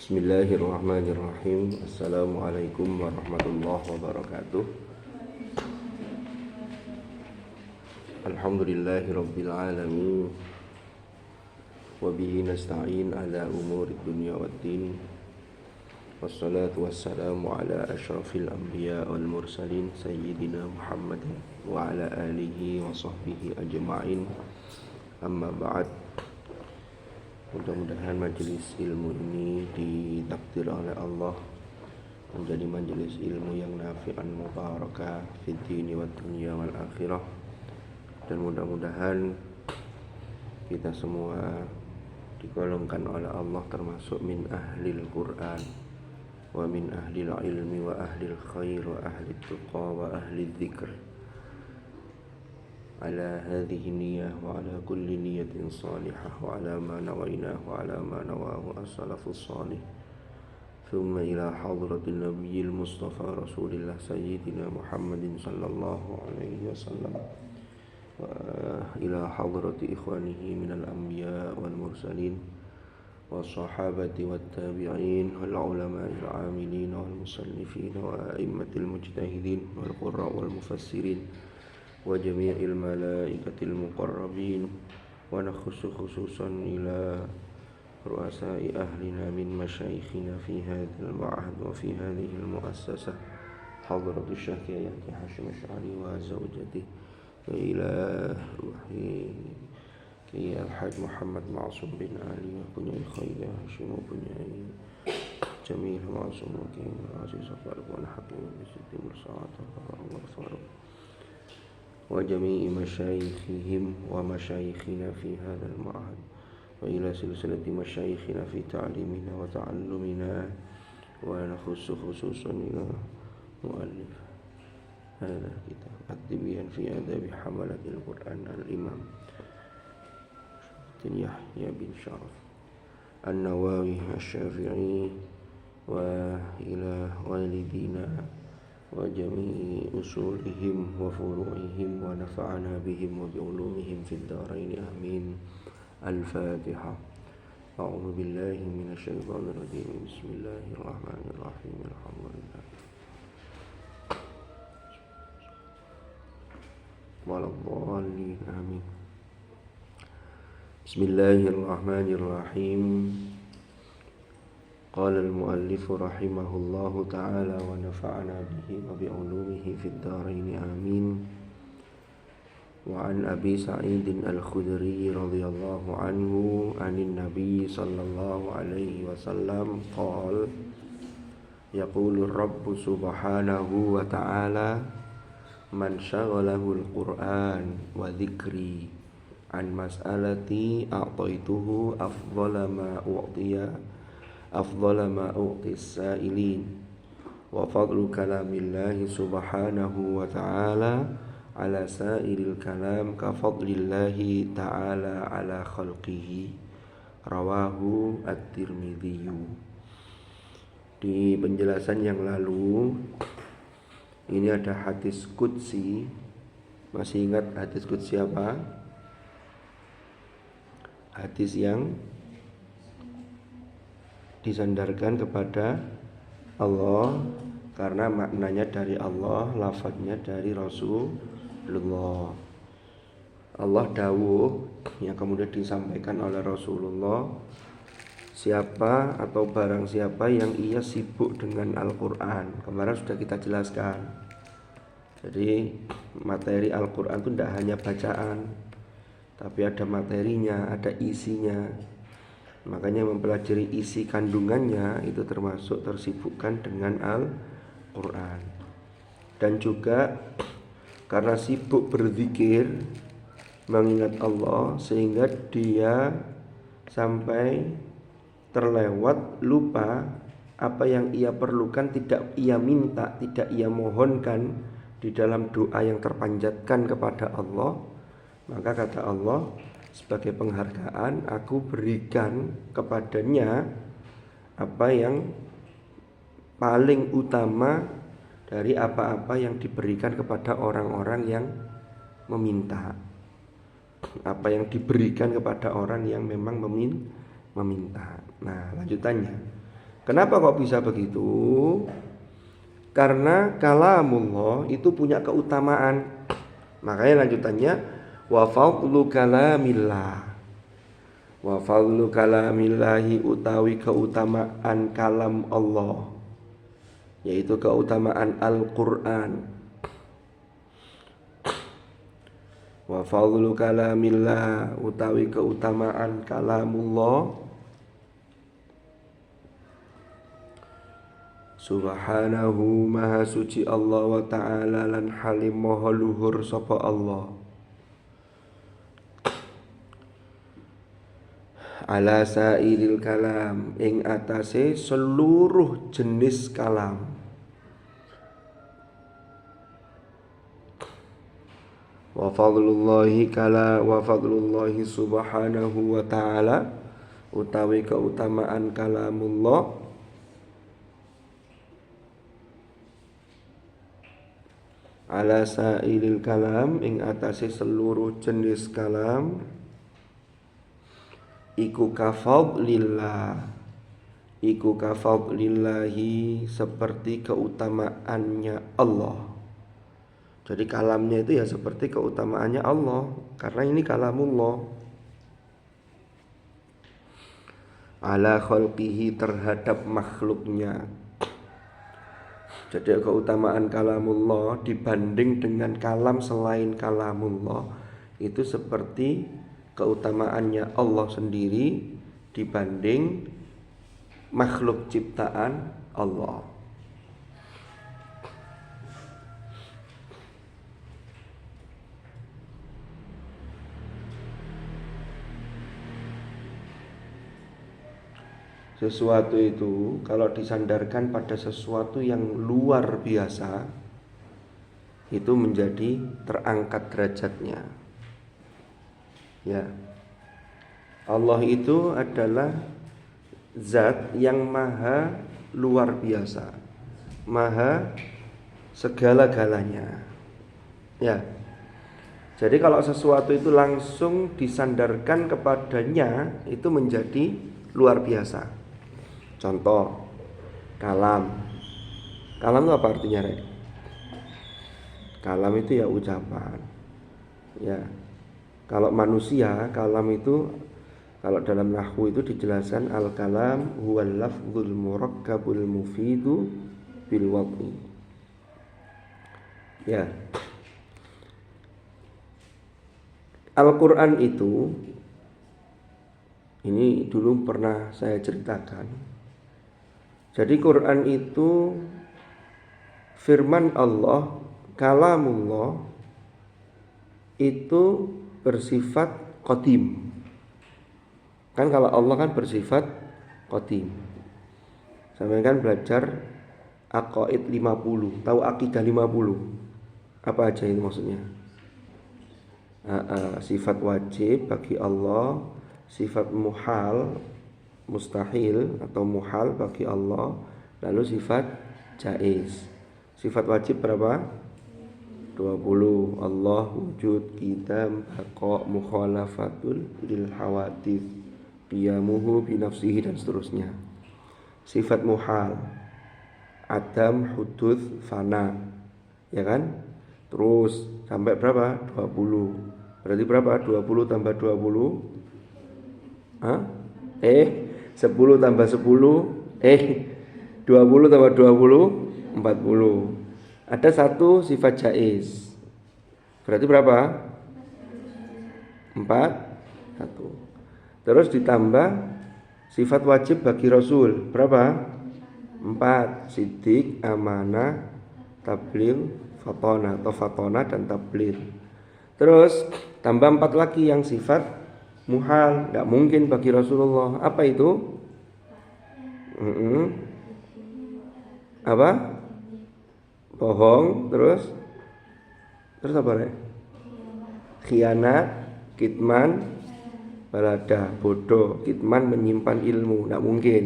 Bismillahirrahmanirrahim. Assalamualaikum warahmatullahi wabarakatuh. Alhamdulillahirabbil alamin. Wa bihi nasta'in ala umurid dunya waddin. Wassalatu wassalamu ala asyrafil anbiya wal mursalin sayyidina Muhammadin wa ala alihi wa sahbihi ajma'in. Amma ba'd. Mudah-mudahan majelis ilmu ini ditakdir oleh Allah menjadi majelis ilmu yang nafi'an mubarakah fid dini wad dunya wal akhirah. Dan mudah-mudahan kita semua digolongkan oleh Allah termasuk min ahlil Quran wa min ahlil ilmi wa ahlil khair wa ahlil tuqa wa ahlil dzikr. على هذه النية وعلى كل نية صالحة وعلى ما نويناه وعلى ما نواه السلف الصالح ثم إلى حضرة النبي المصطفى رسول الله سيدنا محمد صلى الله عليه وسلم وإلى حضرة إخوانه من الأنبياء والمرسلين والصحابة والتابعين والعلماء العاملين والمصنفين وأئمة المجتهدين والقراء والمفسرين وجميع الملائكة المقربين ونخص خصوصا إلى رؤساء أهلنا من مشايخنا في هذا المعهد وفي هذه المؤسسة حضرة الشيخ يحيى هاشم الأشعري وزوجته وإلى روحي الحاج محمد معصوم بن علي وبنياء خير هاشم وبنياء جميل معصوم وكيم العزيز الطالب ونحكيم بسد مرسعات الله وجميع مشايخهم ومشايخنا في هذا المعهد وإلى سلسلة مشايخنا في تعليمنا وتعلمنا ونخص خصوصا إلى مؤلف هذا الكتاب التبيان في آداب حملة القرآن الإمام يحيى بن شرف النووي الشافعي وإلى والدينا وجميع أصولهم وفروعهم ونفعنا بهم وبعلومهم في الدارين آمين. الفاتحة. أعوذ بالله من الشيطان الرجيم. بسم الله الرحمن الرحيم. الحمد لله ولا الضالين آمين. بسم الله الرحمن الرحيم. قال المؤلف رحمه الله تعالى ونفعنا به وبعلومه في الدارين آمين. وعن أبي سعيد الخدري رضي الله عنه عن النبي صلى الله عليه وسلم قال يقول الرب سبحانه وتعالى من شغله القرآن وذكري عن مسألتي أعطيته أفضل ما أعطي السائلين وفضل كلام الله سبحانه وتعالى على سائر الكلام كفضل الله تعالى على خلقه. رواه at-Tirmidzi. Di penjelasan yang lalu ini ada hadis qudsi. Masih ingat hadis qudsi apa? Hadis yang disandarkan kepada Allah karena maknanya dari Allah, lafadznya dari Rasulullah. Allah dawuh yang kemudian disampaikan oleh Rasulullah, siapa atau barang siapa yang ia sibuk dengan Al-Quran. Kemarin sudah kita jelaskan. Jadi materi Al-Quran itu tidak hanya bacaan, tapi ada materinya, ada isinya. Makanya mempelajari isi kandungannya itu termasuk tersibukkan dengan Al-Quran. Dan juga karena sibuk berzikir mengingat Allah sehingga dia sampai terlewat lupa apa yang ia perlukan, tidak ia minta, tidak ia mohonkan di dalam doa yang terpanjatkan kepada Allah. Maka kata Allah, sebagai penghargaan aku berikan kepadanya apa yang paling utama dari apa-apa yang diberikan kepada orang-orang yang meminta. Apa yang diberikan kepada orang yang memang meminta. Nah, lanjutannya Kenapa kok bisa begitu? Karena kalamullah itu punya keutamaan. Makanya lanjutannya wa fadlu kalamillah. Wa fadlu kalamillahi utawi keutamaan kalam Allah, yaitu keutamaan Al-Qur'an. Wa fadlu kalamillah utawi keutamaan kalamullah subhanahu maha suci Allah wa ta'ala lan halim maha luhur sapa Allah ala sairil kalam ing atase seluruh jenis kalam. Wa fadlullahi subhanahu wa ta'ala utawi keutamaan kalamullah ala sairil kalam ing atase seluruh jenis kalam iku kafadlillahi seperti keutamaannya Allah. Jadi kalamnya itu ya seperti keutamaannya Allah, karena ini kalamullah. Ala khalqihi terhadap makhluknya. Jadi keutamaan kalamullah dibanding dengan kalam selain kalamullah itu seperti keutamaannya Allah sendiri dibanding makhluk ciptaan Allah. Sesuatu itu kalau disandarkan pada sesuatu yang luar biasa, itu menjadi terangkat derajatnya. Ya. Allah itu adalah zat yang maha luar biasa, maha segala-galanya. Ya. Jadi kalau sesuatu itu langsung disandarkan kepadanya, itu menjadi luar biasa. Contoh, kalam. Kalam itu apa artinya, Rek? Kalam itu ya ucapan. Ya. Kalau manusia, kalam itu kalau dalam nahwu itu dijelaskan al-kalam huwal lafdzul murakkabul mufidu bil wad'i. Ya. Al-Qur'an itu ini dulu pernah saya ceritakan. Jadi Quran itu firman Allah, kalamullah itu bersifat qadim. Kan kalau Allah kan bersifat qadim. Sampai kan belajar Aqaid 50, tahu akidah 50. Apa aja itu maksudnya? Sifat wajib bagi Allah, sifat muhal mustahil atau muhal bagi Allah, lalu sifat jaiz. Sifat wajib berapa? 20. Allah wujud, qidam, baqa, mukhalafatul lil hawadits, qiyamuhu bi nafsihi dan seterusnya. Sifat muhal adam, huduts, fana. Ya kan? Terus sampai berapa? 20. Berarti berapa? 20 tambah 20 10 tambah 10 20 tambah 20 40. Ada satu sifat jaiz. Berarti berapa? 4 1. Terus ditambah sifat wajib bagi Rasul. Berapa? 4. Siddiq, amanah, tabligh, fatona atau fatona dan tabligh. Terus tambah 4 lagi yang sifat muhal, tidak mungkin bagi Rasulullah. Apa itu? Apa? Bohong. Terus apa ya? Khianat, kitman, balada, bodoh. Kitman menyimpan ilmu, tidak mungkin.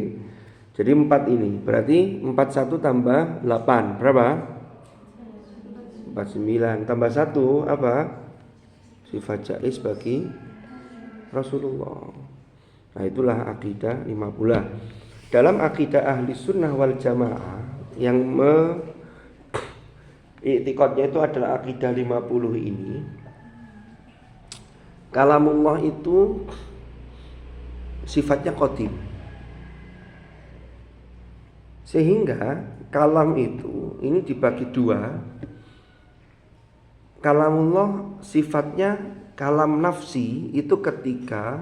Jadi 4 ini. Berarti 41 tambah 8 berapa? 49. Tambah 1 apa? Sifat jaiz bagi Rasulullah. Nah itulah akidah 50. dalam akidah ahli sunnah wal jamaah yang i'tiqadnya itu adalah akidah 50 ini, kalamullah itu sifatnya qadim. Sehingga kalam itu ini dibagi dua. Kalamullah sifatnya kalam nafsi itu ketika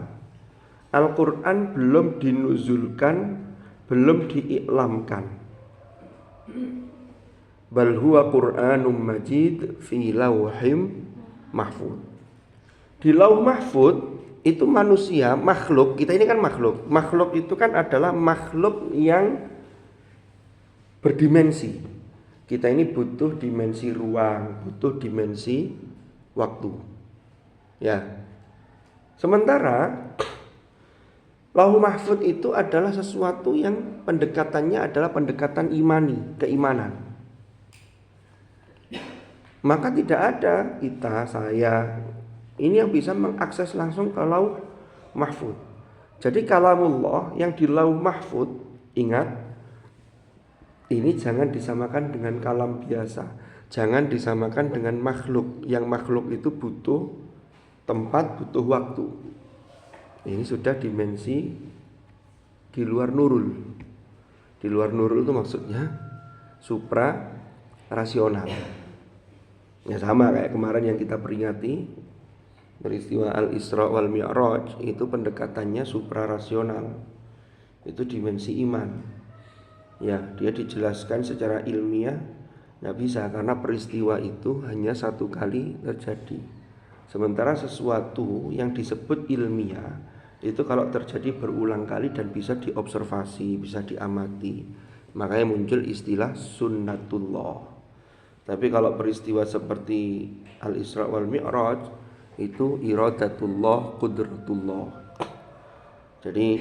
Al-Quran belum dinuzulkan, belum diiklamkan. Bal huwa Qur'anum majid fi lauhim mahfud. Di lauh mahfud itu manusia, makhluk, kita ini kan makhluk. Makhluk itu kan adalah makhluk yang berdimensi. Kita ini butuh dimensi ruang, butuh dimensi waktu. Ya. Sementara Lauh Mahfud itu adalah sesuatu yang pendekatannya adalah pendekatan imani, keimanan. Maka tidak ada kita, saya ini yang bisa mengakses langsung ke Lauh Mahfud. Jadi kalamullah yang di Lauh Mahfud, ingat, ini jangan disamakan dengan kalam biasa. Jangan disamakan dengan makhluk. Yang makhluk itu butuh tempat, butuh waktu. Ini sudah dimensi di luar nurul. Di luar nurul itu maksudnya supra rasional. Ya sama kayak kemarin yang kita peringati peristiwa Al-Isra wal Mi'raj, itu pendekatannya supra rasional. Itu dimensi iman. Ya, dia dijelaskan secara ilmiah nggak bisa karena peristiwa itu hanya satu kali terjadi. Sementara sesuatu yang disebut ilmiah itu kalau terjadi berulang kali dan bisa diobservasi, bisa diamati, makanya muncul istilah sunnatullah. Tapi kalau peristiwa seperti Al-Isra wal Mi'raj itu iradatullah, qudratullah. Jadi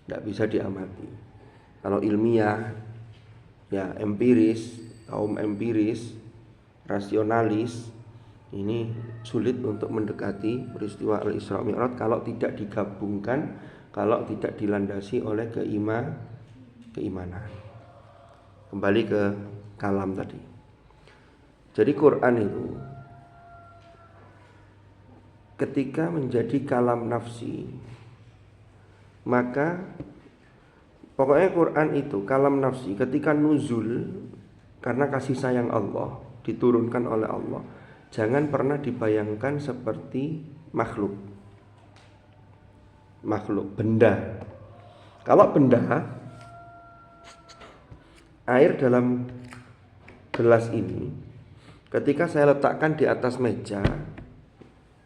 nggak bisa diamati. Kalau ilmiah, ya empiris, kaum empiris, rasionalis, ini sulit untuk mendekati peristiwa Al-Isra Mi'raj kalau tidak digabungkan, kalau tidak dilandasi oleh keimanan. Kembali ke kalam tadi. Jadi Quran itu ketika menjadi kalam nafsi, maka pokoknya Quran itu kalam nafsi ketika nuzul karena kasih sayang Allah diturunkan oleh Allah. Jangan pernah dibayangkan seperti makhluk, benda. Kalau benda, air dalam gelas ini ketika saya letakkan di atas meja,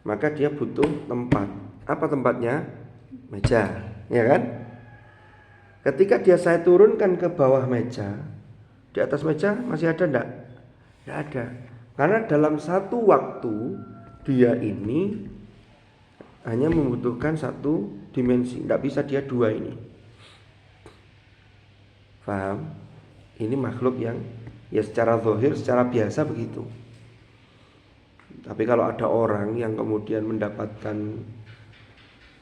maka dia butuh tempat. Apa tempatnya? Meja, ya kan? Ketika saya turunkan ke bawah meja, di atas meja masih ada enggak? Enggak ada. Karena dalam satu waktu dia ini hanya membutuhkan satu dimensi, enggak bisa dia dua ini. Paham? Ini makhluk yang ya secara zahir, secara biasa begitu. Tapi kalau ada orang yang kemudian mendapatkan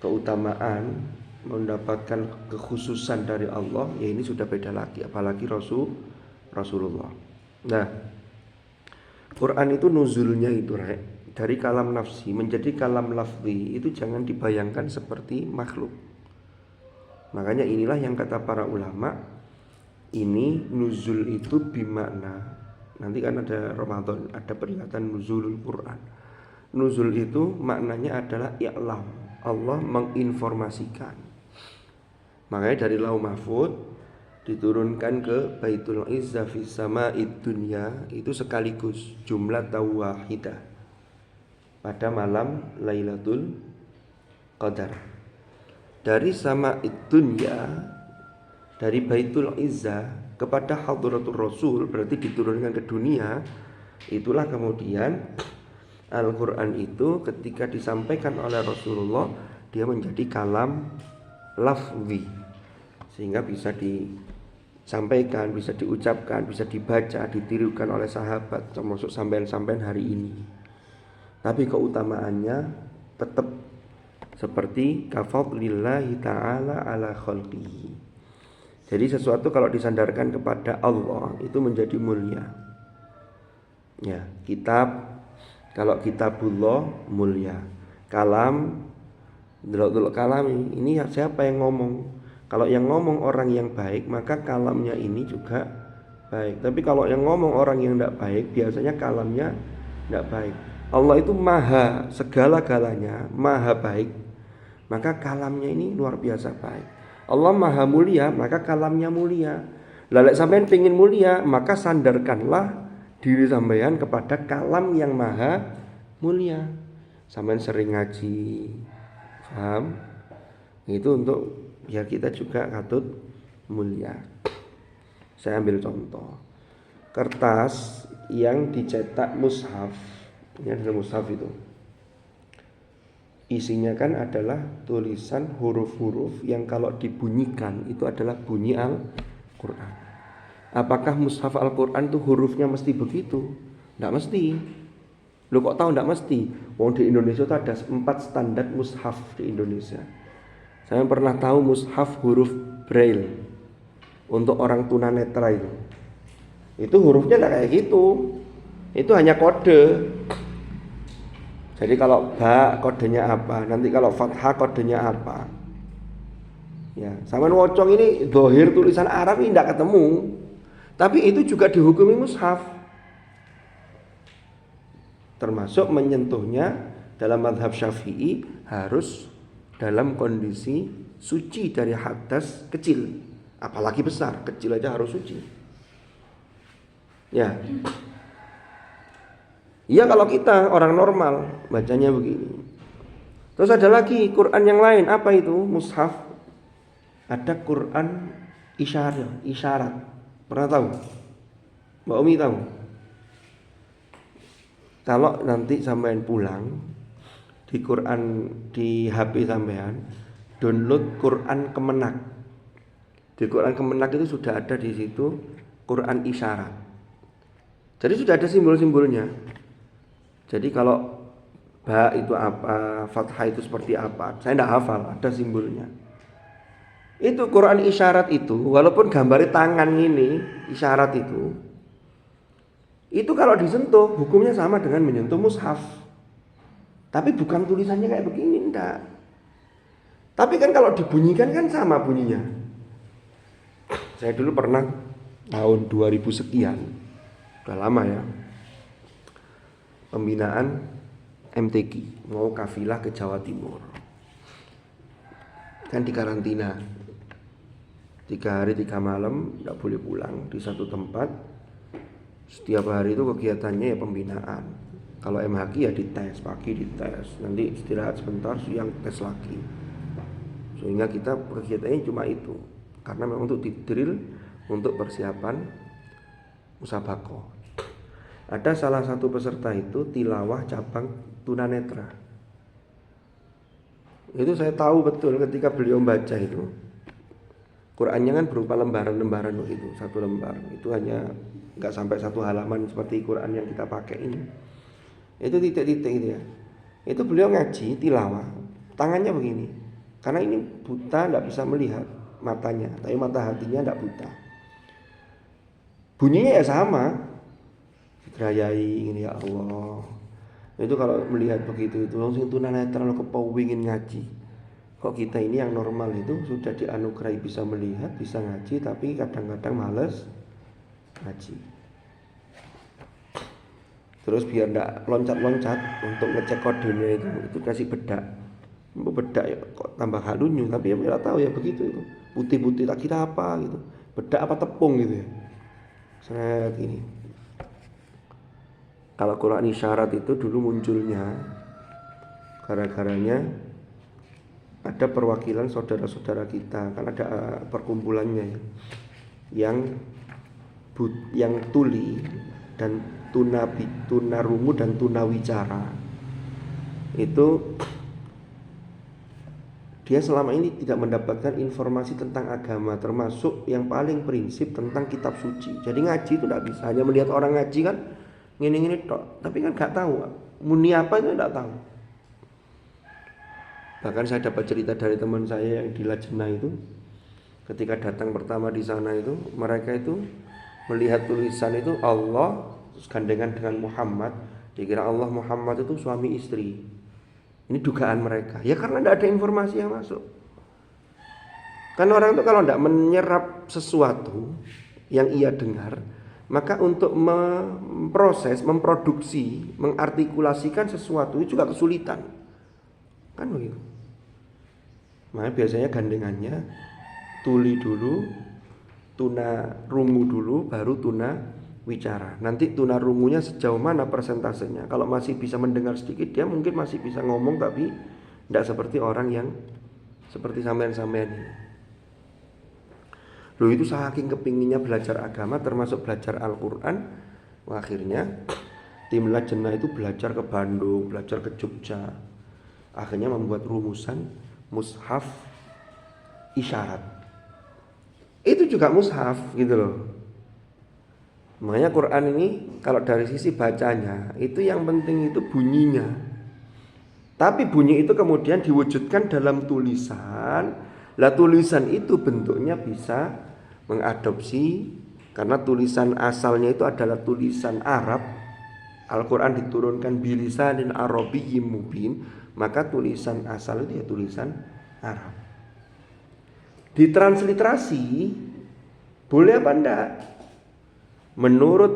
keutamaan, mendapatkan kekhususan dari Allah, ya ini sudah beda lagi, apalagi Rasulullah. Nah, Quran itu nuzulnya itu dari kalam nafsi menjadi kalam lafzi, itu jangan dibayangkan seperti makhluk. Makanya inilah yang kata para ulama, ini nuzul itu bimakna. Nanti kan ada Ramadan, ada peringatan nuzulul Quran. Nuzul itu maknanya adalah i'lam, Allah menginformasikan. Makanya dari Lauh Mahfud diturunkan ke Baitul Izzah fis sama'id dunya, itu sekaligus jumlah wahidah pada malam Lailatul Qadar. Dari sama'id dunya, dari Baitul Izzah kepada Hadratul Rasul, berarti diturunkan ke dunia. Itulah kemudian Al-Quran itu ketika disampaikan oleh Rasulullah, dia menjadi kalam lafzi, sehingga bisa disampaikan, bisa diucapkan, bisa dibaca, ditirukan oleh sahabat, termasuk sampean-sampean hari ini. Tapi keutamaannya tetap seperti kafadlillahi ta'ala ala khalqihi. Jadi sesuatu kalau disandarkan kepada Allah itu menjadi mulia. Ya, kitab, kalau kitabullah mulia. Kalam, delok kalam ini siapa yang ngomong? Kalau yang ngomong orang yang baik, maka kalamnya ini juga baik. Tapi kalau yang ngomong orang yang tidak baik, biasanya kalamnya tidak baik. Allah itu maha segala-galanya, maha baik, maka kalamnya ini luar biasa baik. Allah maha mulia, maka kalamnya mulia. Lalu sampean pengen mulia, maka sandarkanlah diri sampean kepada kalam yang maha mulia. Sampean sering ngaji, paham? Itu untuk biar kita juga katut mulia. Saya ambil contoh. Kertas yang dicetak mushaf. Ini adalah mushaf itu. Isinya kan adalah tulisan huruf-huruf yang kalau dibunyikan itu adalah bunyi Al-Quran. Apakah mushaf Al-Quran itu hurufnya mesti begitu? Tidak mesti. Lo kok tahu tidak mesti? Wong di Indonesia itu ada 4 standar mushaf di Indonesia. Saya pernah tahu mushaf huruf Braille untuk orang tunanetra itu. Itu hurufnya tidak kayak gitu. Itu hanya kode. Jadi kalau ba kodenya apa, nanti kalau fathah kodenya apa. Ya, sama wocong ini dohir tulisan Arab ini tidak ketemu. Tapi itu juga dihukumi mushaf. Termasuk menyentuhnya dalam mazhab Syafi'i harus dalam kondisi suci dari hadas kecil. Apalagi besar, kecil aja harus suci. Ya. Ya kalau kita orang normal bacanya begini. Terus ada lagi Quran yang lain, apa itu? Mushaf. Ada Quran isyarat. Pernah tahu? Mbak Umi tahu? Kalau nanti sampean pulang di Quran di HP sampean, download Quran Kemenak. Di Quran Kemenak itu sudah ada di situ Quran isyarat. Jadi sudah ada simbol-simbolnya. Jadi kalau ba itu apa, fathah itu seperti apa, saya tidak hafal, ada simbolnya. Itu Quran isyarat itu, walaupun gambarnya tangan ini, isyarat itu kalau disentuh, hukumnya sama dengan menyentuh mushaf. Tapi bukan tulisannya kayak begini, enggak. Tapi kan kalau dibunyikan kan sama bunyinya. Saya dulu pernah tahun 2000 sekian, udah lama ya, pembinaan MTQ, mau kafilah ke Jawa Timur. Kan di karantina 3 hari 3 malam, tidak boleh pulang di satu tempat. Setiap hari itu kegiatannya ya pembinaan. Kalau MHQ ya dites, pagi dites, nanti istirahat sebentar, siang tes lagi. Sehingga kita kegiatannya cuma itu, karena memang untuk didrill untuk persiapan musabaqah. Ada salah satu peserta itu tilawah cabang tunanetra. Itu saya tahu betul ketika beliau membaca itu. Qurannya kan berupa lembaran-lembaran begitu, satu lembar. Itu hanya nggak sampai 1 halaman seperti Quran yang kita pakai ini. Itu titik-titik itu ya. Itu beliau ngaji tilawah, tangannya begini. Karena ini buta, nggak bisa melihat matanya, tapi mata hatinya nggak buta. Bunyinya ya sama. Gerayai ini ya Allah. Itu kalau melihat begitu itu langsung tunanetra lo kepengin ngaji. Kok kita ini yang normal itu sudah dianugerahi bisa melihat, bisa ngaji, tapi kadang-kadang males ngaji. Terus biar enggak loncat-loncat untuk ngecek kodenya itu kasih bedak. Bedak ya kok tambah halunyu, tapi ya tidak tahu ya begitu itu. Putih-putih tak kira apa gitu. Bedak apa tepung gitu ya. Seret ini. Kalau Quran isyarat itu dulu munculnya gara-garanya ada perwakilan saudara-saudara kita, kan ada perkumpulannya yang tuli dan tunarungu dan tunawicara. Itu dia selama ini tidak mendapatkan informasi tentang agama, termasuk yang paling prinsip tentang kitab suci. Jadi ngaji itu tidak bisa, hanya melihat orang ngaji kan ngini-ngini tok, tapi kan nggak tahu muni apa itu nggak tahu. Bahkan saya dapat cerita dari teman saya yang di Lajnah itu, Ketika datang pertama di sana itu, mereka itu melihat tulisan itu Allah terus gandengan dengan Muhammad, dikira Allah Muhammad itu suami istri. Ini dugaan mereka. Ya karena tidak ada informasi yang masuk. Kan orang itu kalau tidak menyerap sesuatu yang ia dengar, maka untuk memproses, memproduksi, mengartikulasikan sesuatu itu juga kesulitan. Kan begitu. Makanya biasanya gandengannya tuli dulu, tuna rungu dulu, baru tuna wicara. Nanti tuna rungunya sejauh mana persentasenya. Kalau masih bisa mendengar sedikit, dia mungkin masih bisa ngomong, tapi tidak seperti orang yang seperti sampean-sampean ini. Loh, itu saking kepinginnya belajar agama, termasuk belajar Al-Quran, akhirnya tim Lajnah itu belajar ke Bandung, belajar ke Jogja. Akhirnya membuat rumusan mushaf isyarat. Itu juga mushaf gitu loh. Makanya Quran ini kalau dari sisi bacanya, itu yang penting itu bunyinya. Tapi bunyi itu kemudian diwujudkan dalam tulisan. Lah tulisan itu bentuknya bisa mengadopsi, karena tulisan asalnya itu adalah tulisan Arab. Al-Quran diturunkan bilisanin Arabiyyim mubin, maka tulisan asal itu ya tulisan Arab. Ditransliterasi boleh apa enggak? Menurut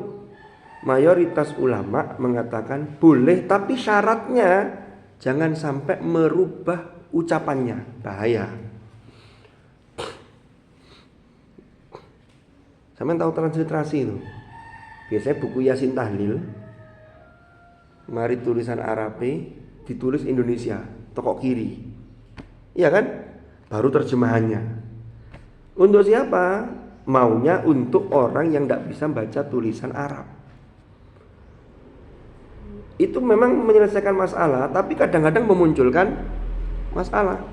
mayoritas ulama mengatakan boleh, tapi syaratnya jangan sampai merubah ucapannya, bahaya. Sampeyan tahu transliterasi itu? Biasanya buku Yasin Tahlil, mari tulisan Arabe ditulis Indonesia, tokok kiri. Iya kan? Baru terjemahannya. Untuk siapa? Maunya untuk orang yang tidak bisa baca tulisan Arab. Itu memang menyelesaikan masalah, tapi kadang-kadang memunculkan masalah.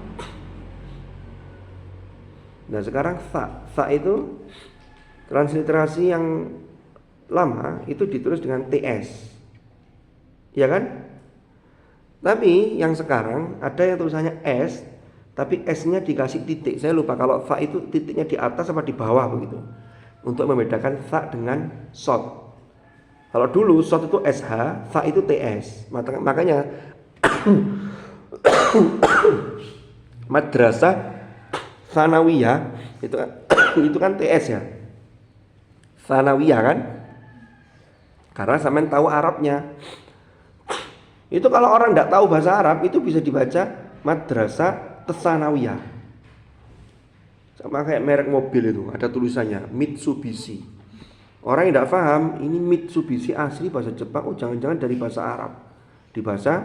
Nah sekarang fa itu transliterasi yang lama itu ditulis dengan TS, ya kan? Tapi yang sekarang ada yang tulisannya S, tapi S-nya dikasih titik. Saya lupa kalau fa itu titiknya di atas apa di bawah begitu, untuk membedakan fa dengan shot. Kalau dulu shot itu SH, fa itu TS. Makanya madrasah Tsanawiyah itu kan TS ya. Tsanawiyah kan? Karena sampean tahu Arabnya. Itu kalau orang tidak tahu bahasa Arab itu bisa dibaca madrasah Tsanawiyah. Sama kayak merek mobil itu, ada tulisannya Mitsubishi. Orang yang tidak paham, ini Mitsubishi asli bahasa Jepang, oh jangan-jangan dari bahasa Arab. Di bahasa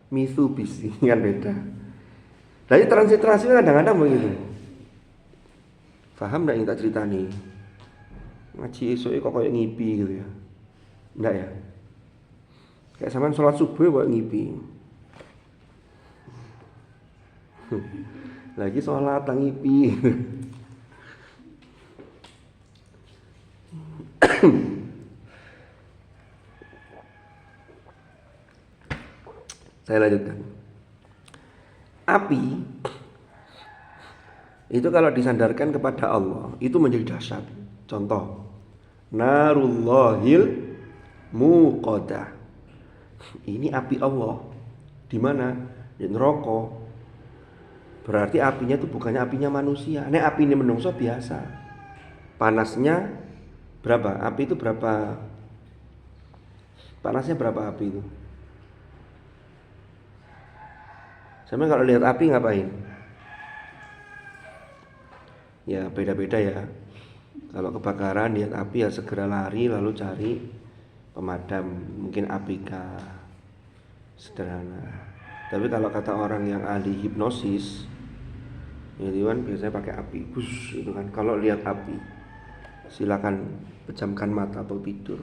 Mitsubishi kan beda. Jadi transliterasi kadang-kadang begitu. Paham enggak yang tak cerita nih? Ngaji esok kok kayak ngipi gitu ya. Enggak ya? Kayak sampean sholat subuh kok ngipi. Lagi sholat ngipi. Saya lanjutkan. Api itu kalau disandarkan kepada Allah itu menjadi dahsyat. Contoh, narullahil muqadah. Ini api Allah. Di mana? Di neraka. Berarti apinya itu bukannya apinya manusia. Nek api ini menungso biasa. Panasnya berapa? Api itu berapa? Panasnya berapa api itu? Sama kalau lihat api ngapain? Ya beda-beda ya. Kalau kebakaran lihat api ya segera lari lalu cari pemadam, mungkin APK, sederhana. Tapi kalau kata orang yang ahli hipnosis, ya itu kan biasanya pakai api, bus itu kan. Kalau lihat api, silakan pejamkan mata atau tidur.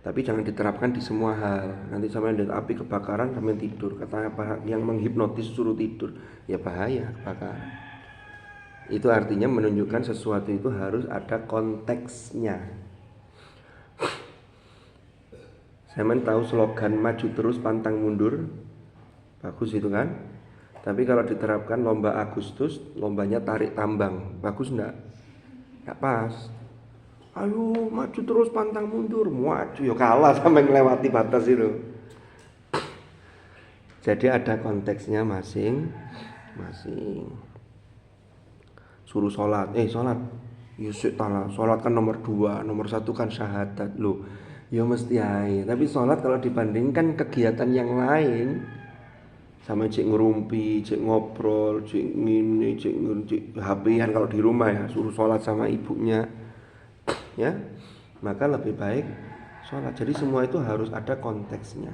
Tapi jangan diterapkan di semua hal. Nanti sampai lihat api kebakaran sampai tidur. Katanya apa yang menghipnotis suruh tidur, ya bahaya kebakaran. Itu artinya menunjukkan sesuatu itu harus ada konteksnya. Saya tahu slogan maju terus pantang mundur, bagus itu kan. Tapi kalau diterapkan lomba Agustus, lombanya tarik tambang, bagus enggak? Enggak pas. Ayo maju terus pantang mundur, maju ya kalah sampai melewati batas itu. Jadi ada konteksnya masing-masing. Suruh sholat, Yusuf tala, sholat kan nomor 2, nomor 1 kan syahadat loh. Ya mesti aja. Tapi sholat kalau dibandingkan kegiatan yang lain, sama cek ngerumpi, cek ngobrol, cek ngini, cek HP-an kalau di rumah ya, suruh sholat sama ibunya, ya, maka lebih baik sholat. Jadi semua itu harus ada konteksnya.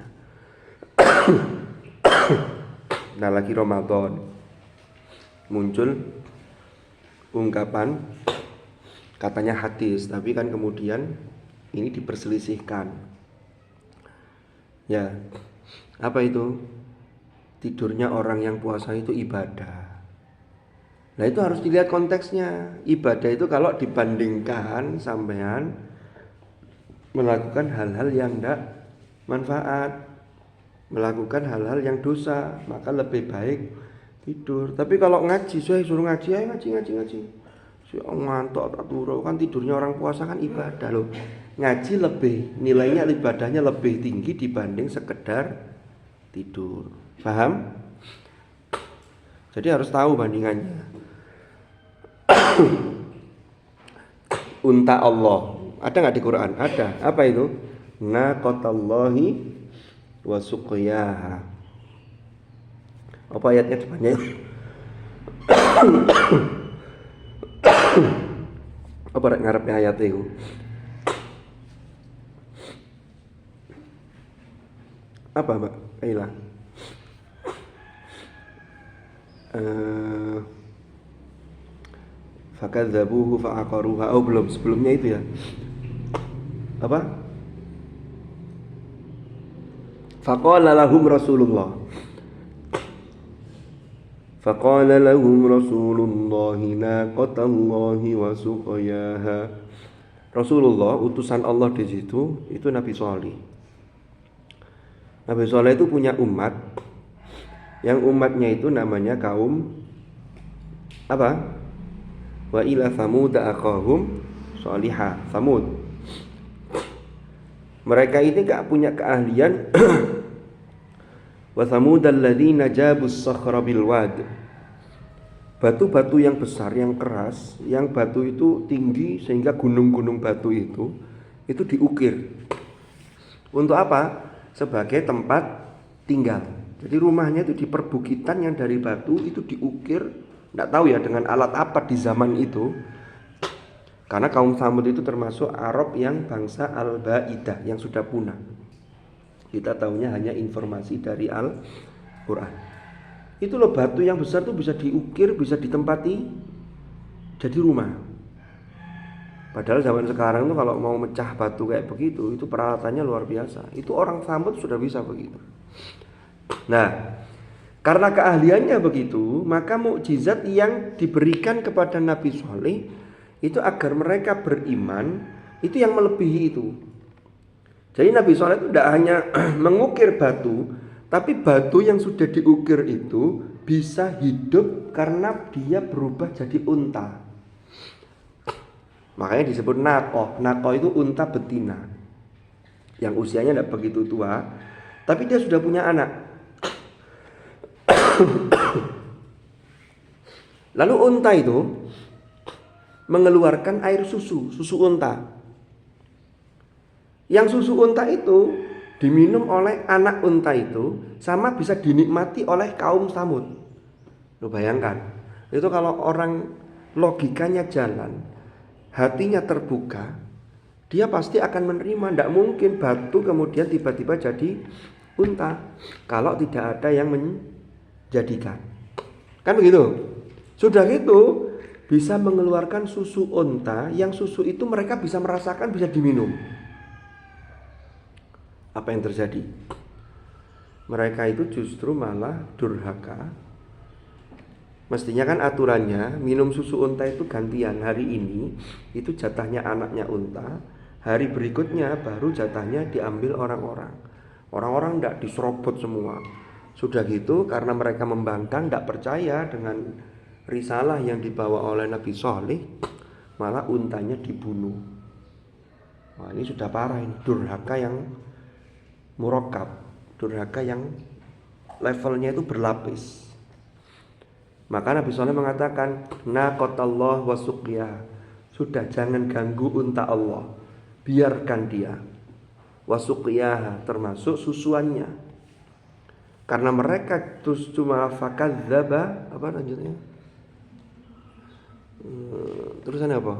Nah lagi Ramadan muncul ungkapan katanya hadis, tapi kan kemudian ini diperselisihkan. Ya, apa itu? Tidurnya orang yang puasa itu ibadah. Nah itu harus dilihat konteksnya. Ibadah itu kalau dibandingkan sampean melakukan hal-hal yang tidak manfaat, melakukan hal-hal yang dosa, maka lebih baik tidur. Tapi kalau ngaji, saya suruh ngaji, ayo ngaji. Saya ngantuk tak turu, kan tidurnya orang puasa kan ibadah loh. Ngaji lebih, nilainya ibadahnya lebih tinggi dibanding sekedar tidur. Paham? Jadi harus tahu bandingannya. Unta Allah, ada nggak di Quran? Ada. Apa itu? Naqatallahi wa suqyaha. Apa ayatnya depannya? Apa ngarepnya ayat itu? Apa Mbak Aila? Fakadzabuhu fa'aqaruha. Oh belum, sebelumnya itu ya. Apa? Faqala lahum Rasulullah naqatallahi wa suqyaha. Rasulullah utusan Allah di situ itu Nabi Shalih. Nabi Shalih itu punya umat, yang umatnya itu namanya kaum apa? Wa ila Thamud aqahum Shalihah. Thamud. Mereka ini gak punya keahlian. Wa Thamud alladzina jabus sakhra bil wad. Batu-batu yang besar, yang keras, yang batu itu tinggi sehingga gunung-gunung batu itu diukir. Untuk apa? Sebagai tempat tinggal. Jadi rumahnya itu di perbukitan yang dari batu itu diukir, tidak tahu ya dengan alat apa di zaman itu. Karena kaum Tsamud itu termasuk Arab yang bangsa Al-Baidah yang sudah punah. Kita tahunya hanya informasi dari Al-Quran. Itu loh batu yang besar itu bisa diukir, bisa ditempati jadi rumah. Padahal zaman sekarang tuh kalau mau mecah batu kayak begitu, itu peralatannya luar biasa. Itu orang Tsamud sudah bisa begitu. Nah, karena keahliannya begitu, maka mukjizat yang diberikan kepada Nabi Shalih itu agar mereka beriman, itu yang melebihi itu. Jadi Nabi Shalih itu tidak hanya mengukir batu, tapi batu yang sudah diukir itu bisa hidup karena dia berubah jadi unta. Makanya disebut naqah. Naqah itu unta betina yang usianya tidak begitu tua, tapi dia sudah punya anak. Lalu unta itu mengeluarkan air susu unta. Yang susu unta itu diminum oleh anak unta itu sama bisa dinikmati oleh kaum Tsamud. Lo bayangkan, itu kalau orang logikanya jalan, hatinya terbuka, dia pasti akan menerima. Tidak mungkin batu kemudian tiba-tiba jadi unta kalau tidak ada yang menjadikan. Kan begitu? Sudah gitu bisa mengeluarkan susu unta, yang susu itu mereka bisa merasakan, bisa diminum. Apa yang terjadi? Mereka itu justru malah durhaka. Mestinya kan aturannya minum susu unta itu gantian. Hari ini itu jatahnya anaknya unta, hari berikutnya baru jatahnya diambil orang-orang. Orang-orang tidak diserobot semua. Sudah gitu karena mereka membangkang, tidak percaya dengan risalah yang dibawa oleh Nabi Shalih, malah untanya dibunuh. Wah, ini sudah parah, ini durhaka yang murakab, durhaka yang levelnya itu berlapis. Maka Nabi Shalih mengatakan, naqatallah wa suqyah. Sudah, jangan ganggu unta Allah, biarkan dia. Wa suqyah, termasuk susuannya. Karena mereka terus cuma fakadzaba, apa lanjutnya? Terusannya apa?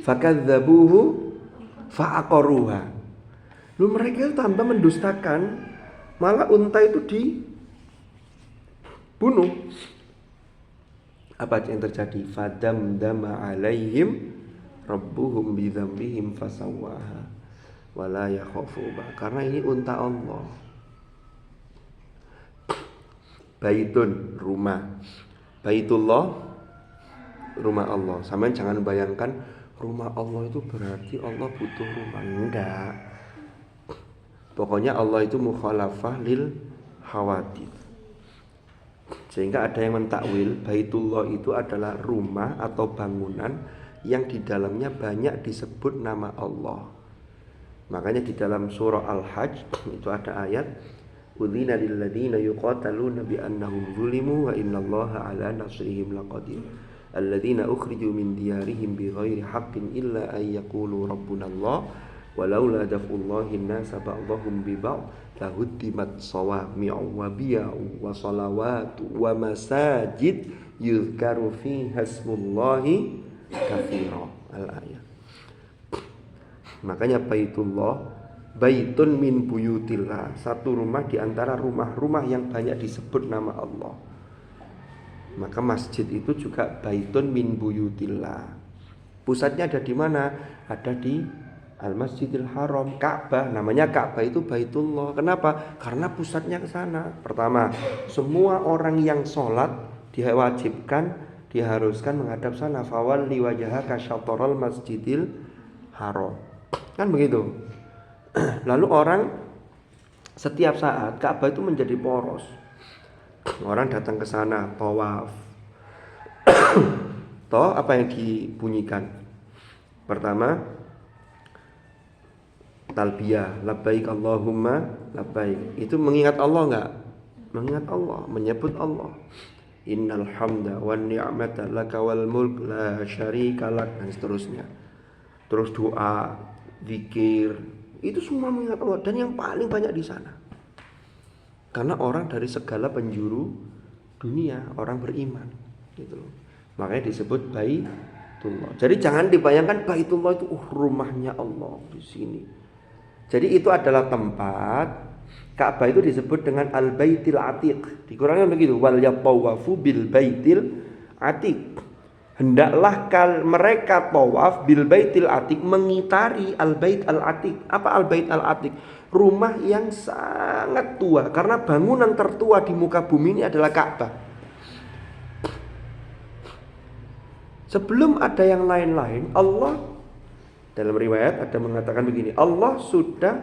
Fakadzabuhu fa'aqaruha. Lu mereka itu tambah mendustakan, malah unta itu dibunuh. Apa yang terjadi? Fadamdama alaihim rabbuhum bidzambihim fasawwaha wala yakhafu. Karena ini unta Allah. Baitun, rumah. Baitullah, rumah Allah. Sama jangan bayangkan rumah Allah itu berarti Allah butuh rumah. Enggak. Pokoknya Allah itu mukhalafah lil hawadith. Sehingga ada yang mentakwil Baitullah itu adalah rumah atau bangunan yang di dalamnya banyak disebut nama Allah. Makanya di dalam surah Al-Hajj itu ada ayat Udzina lil ladzina yuqataluna bi annahum zulimu wa innallaha ala nasrihim laqadir. Alladzina ukhriju min diyarihim bighairi haqqin illa ay yaqulu rabbunallah walaula daf'ullahi an-nasa ba'dahum bi ba'd lahuddimat sawami'u wa biya'u wa salawatu wa masajid yuzkaru fiha ismullahi katsira. Al-ayat. Makanya Baitullah, baitun min buyutillah, satu rumah di antara rumah-rumah yang banyak disebut nama Allah. Maka masjid itu juga baitun min buyutillah. Pusatnya ada di mana? Ada di Al-Masjidil Haram, Ka'bah. Namanya Ka'bah itu Baitullah. Kenapa? Karena pusatnya ke sana. Pertama, semua orang yang sholat diwajibkan, diharuskan menghadap sana. Fawalli wajhaka syatral Masjidil Haram. Kan begitu. Lalu orang setiap saat Ka'bah itu menjadi poros. Orang datang ke sana, tawaf. Toh apa yang dibunyikan? Pertama, talbiyah, labbaik Allahumma labbaik. Itu mengingat Allah enggak? Mengingat Allah, menyebut Allah. Innal hamda wan ni'mata laka wal mulk la syarika lak, dan seterusnya. Terus doa, zikir, itu semua mengingat Allah, dan yang paling banyak di sana. Karena orang dari segala penjuru dunia, orang beriman, gitu loh. Makanya disebut Baitullah. Jadi jangan dibayangkan Baitullah itu rumahnya Allah di sini. Jadi itu adalah tempat, Ka'bah itu disebut dengan Al-Baitil Atiq. Dikurangkan begitu, wal yatawafu bil Baitil Atiq. Hendaklah mereka tawaf bil Baitil Atiq, mengitari Al-Bait Al-Atiq. Apa Al-Bait Al-Atiq? Rumah yang sangat tua, karena bangunan tertua di muka bumi ini adalah Ka'bah. Sebelum ada yang lain-lain, Allah dalam riwayat ada mengatakan begini, Allah sudah